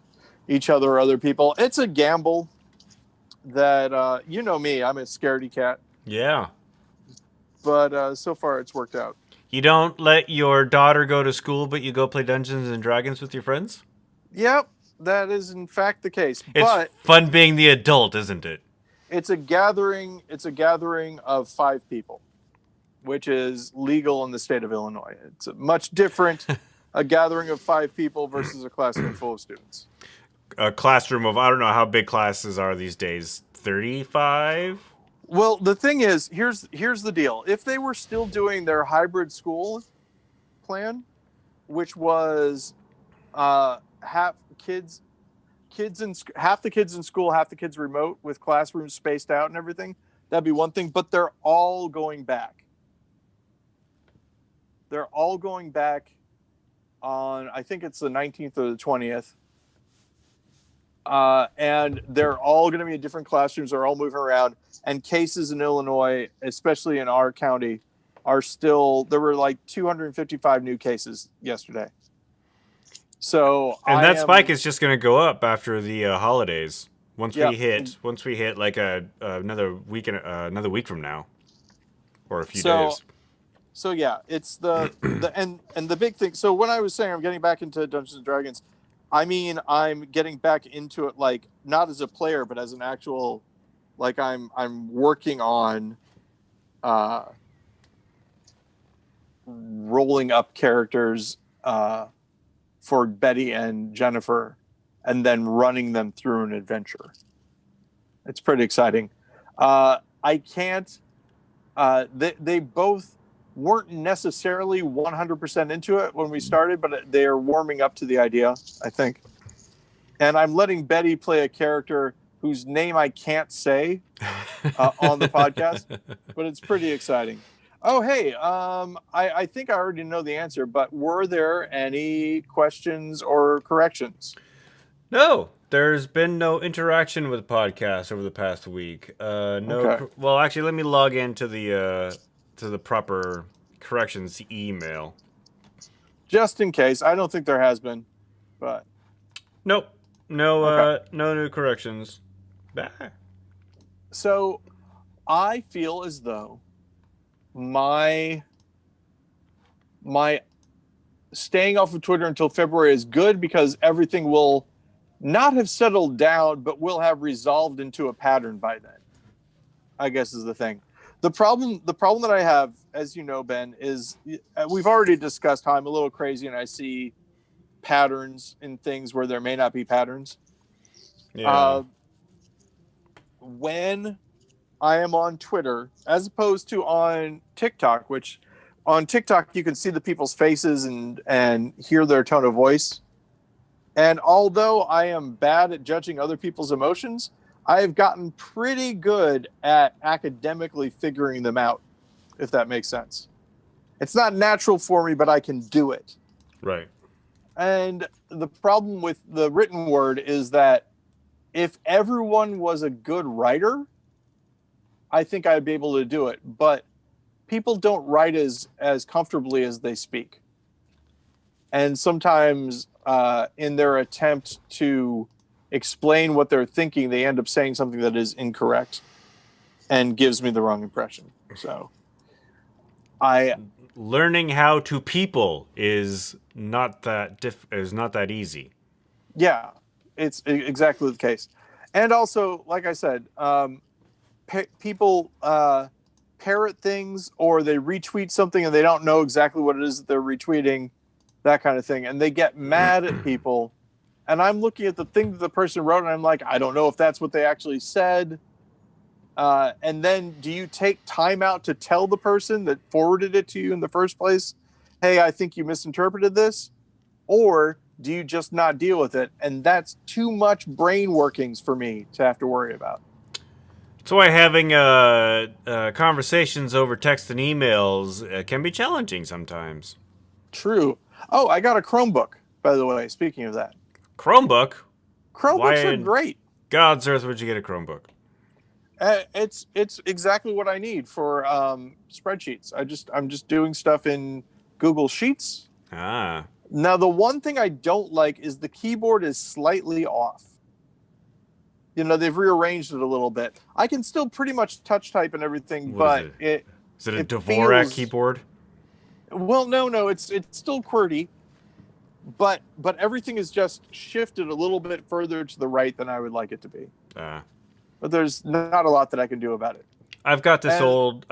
each other or other people. It's a gamble that you know me, I'm a scaredy cat. Yeah. But so far it's worked out. You don't let your daughter go to school, but you go play Dungeons and Dragons with your friends? Yep, that is in fact the case. It's fun being the adult, isn't it? It's a gathering of 5 people, which is legal in the state of Illinois. It's much different, a gathering of 5 people versus a classroom full of students. A classroom of, I don't know how big classes are these days, 35? Well, the thing is, here's the deal. If they were still doing their hybrid school plan, which was half the kids in school, half the kids remote with classrooms spaced out and everything, that'd be one thing. But they're all going back. They're all going back on, I think it's the 19th or the 20th. And they're all going to be in different classrooms. They're all moving around. And cases in Illinois, especially in our county, there were like 255 new cases yesterday. So, and that spike is just going to go up after the holidays. Once we hit like another week from now, or a few days. So yeah, it's the big thing. So when I was saying I'm getting back into Dungeons and Dragons, I mean I'm getting back into it, like not as a player, but as an actual, like I'm working on rolling up characters for Betty and Jennifer, and then running them through an adventure. It's pretty exciting. I can't. They both weren't necessarily 100% into it when we started, but they are warming up to the idea, I think. And I'm letting Betty play a character whose name I can't say on the podcast, but it's pretty exciting. Oh, hey, I think I already know the answer, but were there any questions or corrections? No, there's been no interaction with the podcast over the past week. Okay. Well, actually, let me log into the proper corrections email. Just in case. I don't think there has been, but nope. No new corrections. Bah. So I feel as though my staying off of Twitter until February is good, because everything will not have settled down, but will have resolved into a pattern by then, I guess is the thing. The problem that I have, as you know, Ben, is we've already discussed how I'm a little crazy and I see patterns in things where there may not be patterns. Yeah. When I am on Twitter, as opposed to on TikTok, which on TikTok you can see the people's faces and hear their tone of voice. And although I am bad at judging other people's emotions, I have gotten pretty good at academically figuring them out, if that makes sense. It's not natural for me, but I can do it. Right. And the problem with the written word is that if everyone was a good writer, I think I'd be able to do it. But people don't write as comfortably as they speak. And sometimes in their attempt to explain what they're thinking, they end up saying something that is incorrect and gives me the wrong impression. So learning how to people is not that easy. Yeah, it's exactly the case. And also, like I said, people parrot things, or they retweet something and they don't know exactly what it is that they're retweeting, that kind of thing. And they get mad at people. And I'm looking at the thing that the person wrote, and I'm like, I don't know if that's what they actually said. And then do you take time out to tell the person that forwarded it to you in the first place, hey, I think you misinterpreted this? Or do you just not deal with it? And that's too much brain workings for me to have to worry about. That's why having conversations over text and emails can be challenging sometimes. True. Oh, I got a Chromebook, by the way, speaking of that. Chromebook? Chromebooks are great. God's earth would you get a Chromebook? It's exactly what I need for spreadsheets. I'm just doing stuff in Google Sheets. Ah. Now, the one thing I don't like is the keyboard is slightly off. You know, they've rearranged it a little bit. I can still pretty much touch type and everything, but is it a Dvorak keyboard? Well, no, it's still QWERTY, but everything is just shifted a little bit further to the right than I would like it to be. But there's not a lot that I can do about it. I've got this old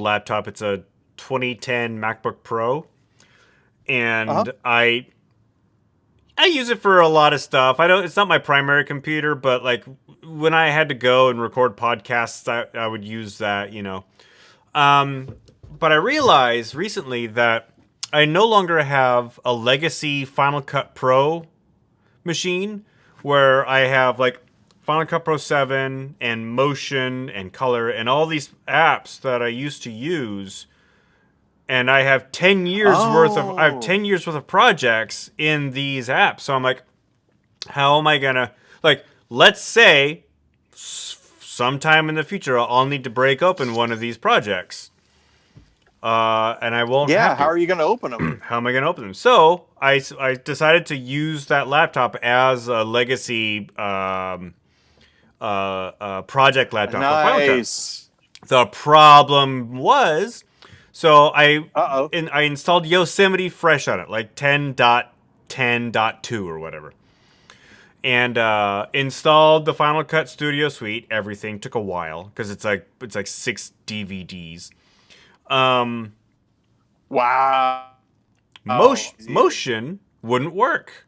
laptop. It's a 2010 MacBook Pro, and I use it for a lot of stuff. It's not my primary computer, but like when I had to go and record podcasts, I would use that, you know. But I realized recently that I no longer have a legacy Final Cut Pro machine where I have like Final Cut Pro 7 and Motion and Color and all these apps that I used to use, and I have 10 years worth of projects in these apps. So I'm like, how am I gonna, like, let's say sometime in the future I'll need to break open one of these projects. And I won't have to. How are you going to open them? How am I going to open them? So I decided to use that laptop as a legacy project laptop for Final Cut. The problem was, so I installed Yosemite Fresh on it, like 10.10.2 or whatever. And installed the Final Cut Studio Suite. Everything took a while because it's like 6 DVDs. Wow. Motion wouldn't work.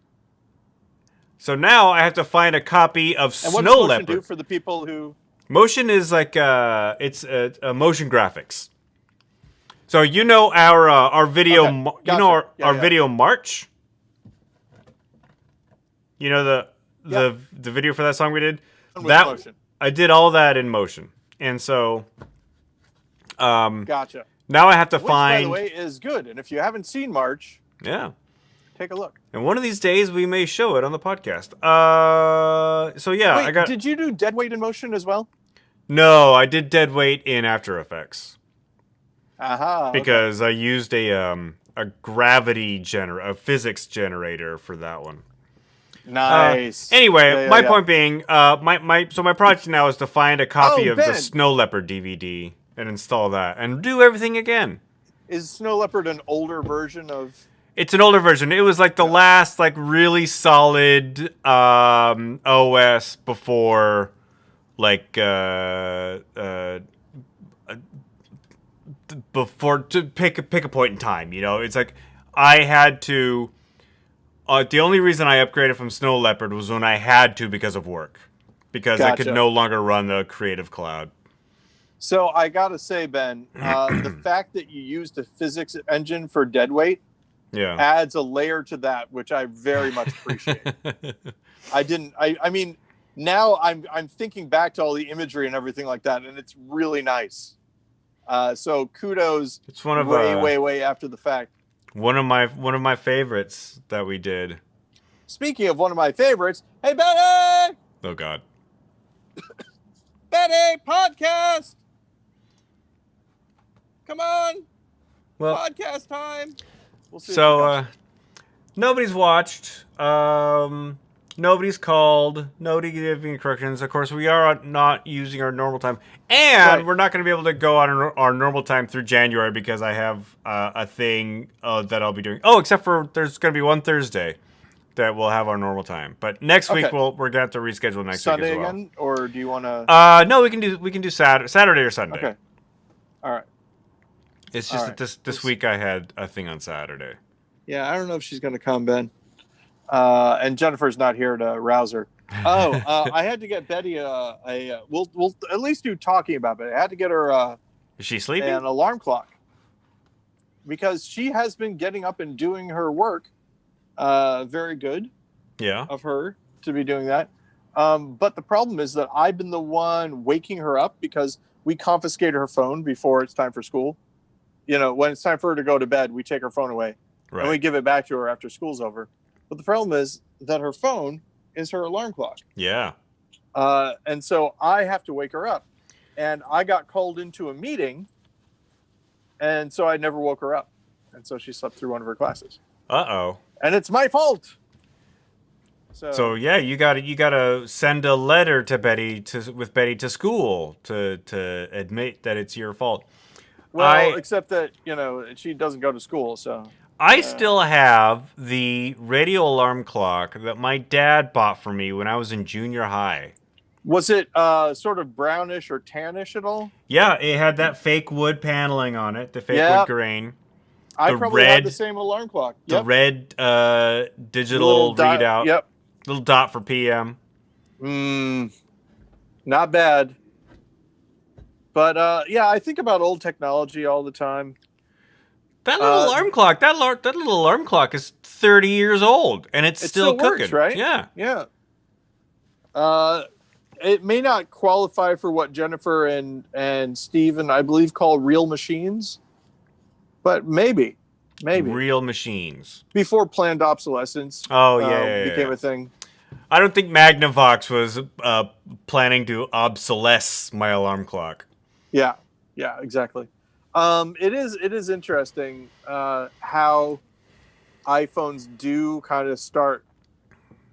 So now I have to find a copy of Snow Leopard. And what does Motion do for the people who... Motion is like it's a motion graphics. So you know our video, Gotcha. our video March. You know the video for that song we did. Motion. I did all that in Motion, and so gotcha. Now I have to find. By the way, is good, and if you haven't seen March, take a look. And one of these days we may show it on the podcast. So yeah, Wait, did you do Deadweight in Motion as well? No, I did Deadweight in After Effects. Because okay. I used a gravity a physics generator for that one. Nice. Anyway, my point being, my project now is to find a copy of the Snow Leopard DVD and install that and do everything again. Is Snow Leopard an older version of? It's an older version. It was like the last like really solid OS before like before to pick a point in time, you know. It's like I had to the only reason I upgraded from Snow Leopard was when I had to because of work. Because I could no longer run the Creative Cloud. So I gotta say, Ben, the fact that you used a physics engine for Deadweight adds a layer to that, which I very much appreciate. I mean, now I'm thinking back to all the imagery and everything like that, and it's really nice. So kudos. It's one of way after the fact. One of my favorites that we did. Speaking of one of my favorites, hey Betty! Oh God. Betty, podcast! Come on! Well, podcast time! We'll see. So, nobody's watched. Nobody's called. Nobody giving corrections. Of course, we are not using our normal time. And we're not going to be able to go on our normal time through January because I have a thing that I'll be doing. Oh, except for there's going to be one Thursday that we'll have our normal time. But next week we're going to have to reschedule next Sunday week as well. Again, or do you want to? No, we can do Saturday or Sunday. Okay. All right. It's just that this week I had a thing on Saturday. Yeah, I don't know if she's going to come, Ben. And Jennifer's not here to rouse her. I had to get Betty we'll at least do talking about it. I had to get her is she sleeping? An alarm clock. Because she has been getting up and doing her work. Very good. Yeah. Of her to be doing that. But the problem is that I've been the one waking her up because we confiscate her phone before it's time for school. You know, when it's time for her to go to bed, we take her phone away. Right. And we give it back to her after school's over. But the problem is that her phone is her alarm clock. Yeah. And so I have to wake her up. And I got called into a meeting. And so I never woke her up. And so she slept through one of her classes. Uh-oh. And it's my fault. So yeah, you gotta send a letter to Betty with Betty to school to admit that it's your fault. Well, except that, she doesn't go to school, so. I still have the radio alarm clock that my dad bought for me when I was in junior high. Was it sort of brownish or tannish at all? Yeah, it had that fake wood paneling on it, the fake wood grain. I probably had the same alarm clock. Yep. The red digital readout. Yep. Little dot for PM. Not bad. But I think about old technology all the time. That little alarm clock, that little alarm clock is 30 years old, and it still cooking, works, right? Yeah. Yeah. It may not qualify for what Jennifer and Steven, I believe, call real machines, but maybe. Real machines. Before planned obsolescence became a thing. I don't think Magnavox was planning to obsolesce my alarm clock. Yeah, exactly. It is interesting how iPhones do kind of start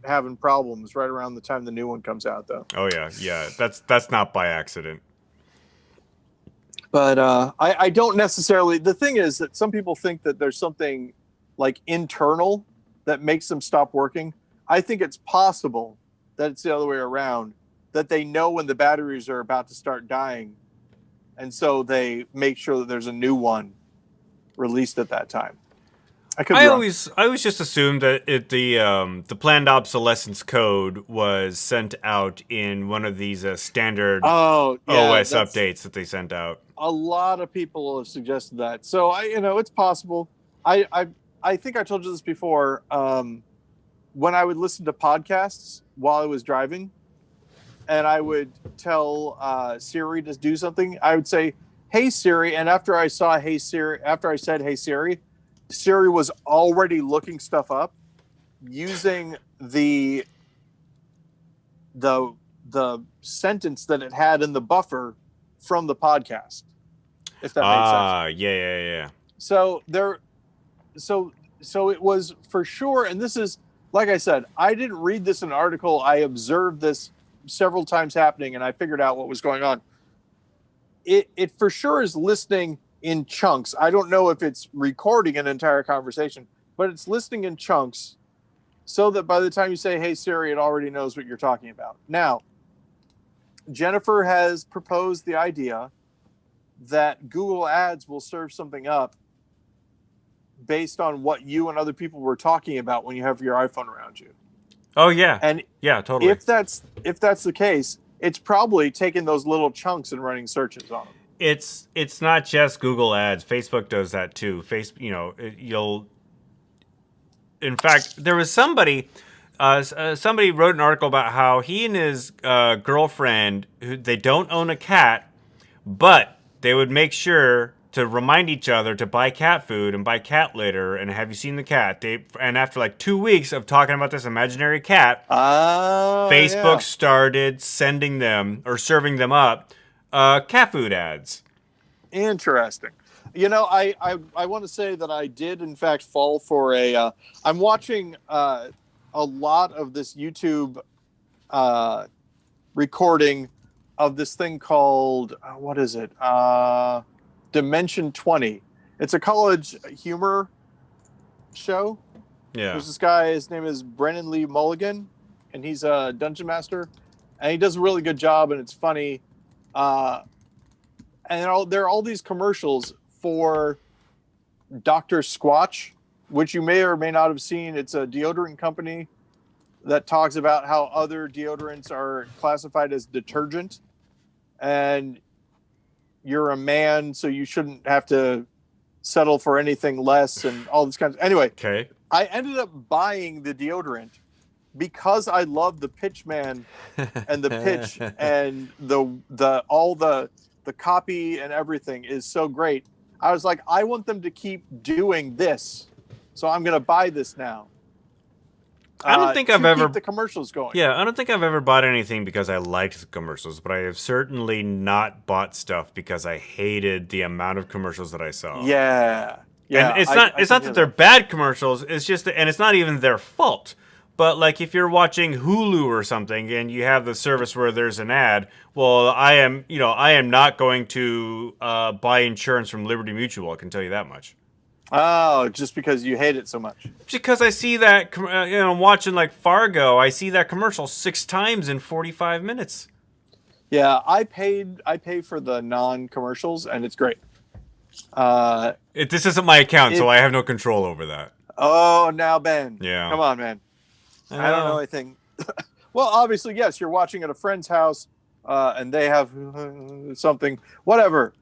having problems right around the time the new one comes out, though. Oh yeah. That's not by accident. But I don't necessarily. The thing is that some people think that there's something like internal that makes them stop working. I think it's possible that it's the other way around, that they know when the batteries are about to start dying. And so they make sure that there's a new one released at that time. I always just assumed that the planned obsolescence code was sent out in one of these standard OS updates that they sent out. A lot of people have suggested that. So it's possible. I think I told you this before. When I would listen to podcasts while I was driving, and I would tell Siri to do something, I would say, "Hey Siri," and after I said "Hey Siri," Siri was already looking stuff up using the sentence that it had in the buffer from the podcast. If that makes sense. Yeah. So it was for sure, and this is, like I said, I didn't read this in an article. I observed this several times happening, and I figured out what was going on. It for sure is listening in chunks. I don't know if it's recording an entire conversation, but it's listening in chunks so that by the time you say, "Hey Siri," it already knows what you're talking about. Now, Jennifer has proposed the idea that Google Ads will serve something up based on what you and other people were talking about when you have your iPhone around you. Oh yeah. And yeah, totally. If that's the case, it's probably taking those little chunks and running searches on them. It's not just Google Ads. Facebook does that too. in fact, there was somebody. Somebody wrote an article about how he and his girlfriend, who they don't own a cat, but they would make sure to remind each other to buy cat food and buy cat litter and have you seen the cat? And after like 2 weeks of talking about this imaginary cat, Facebook started sending them or serving them up cat food ads. Interesting. You know, I want to say that I did in fact fall for a. I'm watching a lot of this YouTube recording of this thing called what is it? Dimension 20. It's a college humor show. Yeah. There's this guy, his name is Brennan Lee Mulligan, and he's a dungeon master, and he does a really good job, and it's funny. And there are all these commercials for Dr. Squatch, which you may or may not have seen. It's a deodorant company that talks about how other deodorants are classified as detergent, and you're a man, so you shouldn't have to settle for anything less and all this kind of. Anyway, okay. I ended up buying the deodorant because I love the pitch man and the pitch and the copy and everything is so great. I was like, I want them to keep doing this, so I'm going to buy this now. I don't think I've ever keep the commercials going. Yeah, I don't think I've ever bought anything because I liked the commercials, but I have certainly not bought stuff because I hated the amount of commercials that I saw. Yeah. Yeah. And it's not that they're bad commercials, it's just that, and it's not even their fault. But like if you're watching Hulu or something and you have the service where there's an ad, well, I am not going to buy insurance from Liberty Mutual, I can tell you that much. Oh, just because you hate it so much. Because I see that, watching like Fargo, I see that commercial 6 times in 45 minutes. Yeah, I pay for the non-commercials, and it's great. This isn't my account, so I have no control over that. Oh, now Ben. Yeah. Come on, man. I don't know anything. Well, obviously, yes, you're watching at a friend's house, and they have something. Whatever.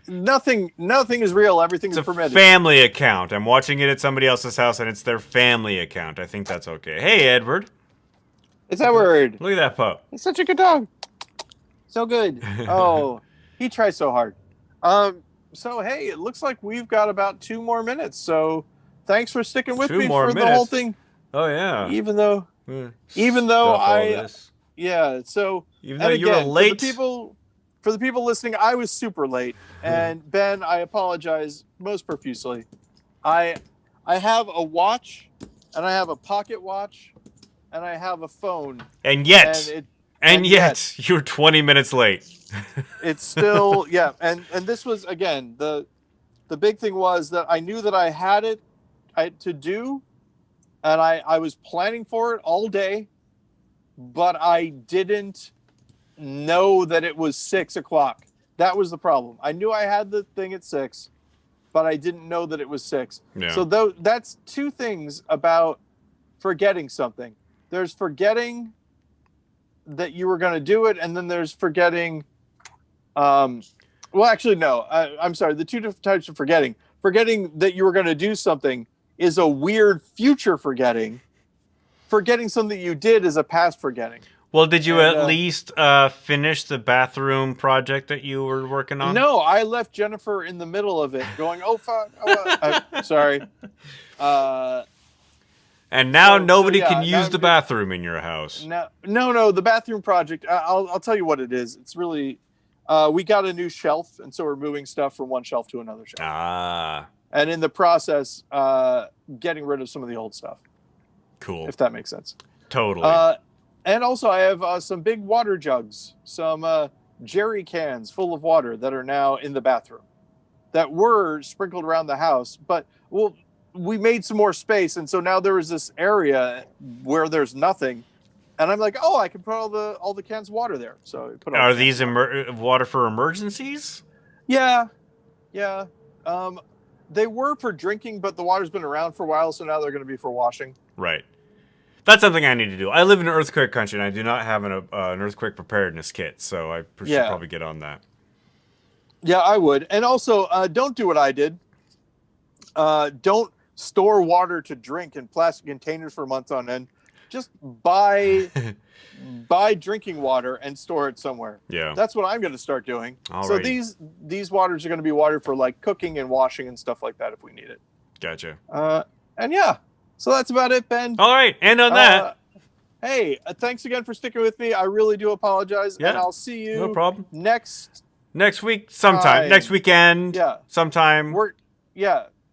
Nothing is real. Everything is permitted. It's a family account. I'm watching it at somebody else's house, and it's their family account. I think that's okay. Hey, Edward. It's Edward. Look at that pup. He's such a good dog. So good. Oh, he tries so hard. So, hey, it looks like we've got about 2 more minutes. So, thanks for sticking with me for the whole thing. Oh, yeah. Even though yeah. So, even though you were late. For the people listening, I was super late, and Ben, I apologize most profusely. I have a watch, and I have a pocket watch, and I have a phone. And yet you're 20 minutes late. It's still, yeah. And this was, again, the big thing was that I knew that I had it to do, and I was planning for it all day, but I didn't know that it was 6 o'clock. That was the problem. I knew I had the thing at 6, but I didn't know that it was 6. Yeah. So that's 2 things about forgetting something. There's forgetting that you were going to do it, and then there's forgetting. Well, actually, no. I'm sorry. The 2 different types of forgetting. Forgetting that you were going to do something is a weird future forgetting. Forgetting something you did is a past forgetting. Well, did you at least finish the bathroom project that you were working on? No, I left Jennifer in the middle of it going, oh, fuck. Sorry. And now nobody can use the bathroom in your house. No, the bathroom project, I'll tell you what it is. It's really, we got a new shelf, and so we're moving stuff from one shelf to another shelf. Ah. And in the process, getting rid of some of the old stuff. Cool. If that makes sense. Totally. And also, I have some big water jugs, some jerry cans full of water that are now in the bathroom that were sprinkled around the house. But we made some more space, and so now there is this area where there's nothing, and I'm like, oh, I can put all the cans of water there. So I put are these water for emergencies? Yeah. They were for drinking, but the water's been around for a while, so now they're going to be for washing. Right. That's something I need to do. I live in an earthquake country, and I do not have an earthquake preparedness kit, so I should probably get on that. Yeah, I would. And also, don't do what I did. Don't store water to drink in plastic containers for months on end. Just buy drinking water and store it somewhere. Yeah. That's what I'm going to start doing. Alrighty. So these waters are going to be water for like cooking and washing and stuff like that if we need it. Gotcha. And yeah, so that's about it, Ben. All right. And on that. Hey, thanks again for sticking with me. I really do apologize. Yeah, and I'll see you no problem. next week sometime. Next weekend. Yeah. Sometime.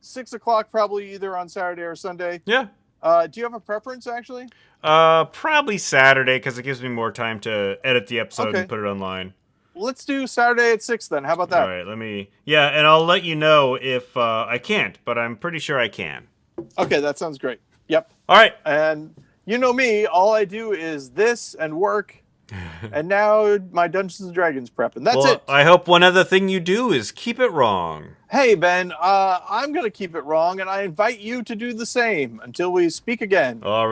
6 o'clock probably either on Saturday or Sunday. Yeah. Do you have a preference actually? Probably Saturday because it gives me more time to edit the episode and put it online. Let's do Saturday at 6 then. How about that? All right, and I'll let you know if I can't, but I'm pretty sure I can. Okay, that sounds great. Yep. All right. And you know me, all I do is this and work. And now my Dungeons & Dragons prep, and that's it. I hope one other thing you do is keep it wrong. Hey, Ben, I'm going to keep it wrong, and I invite you to do the same until we speak again. All right.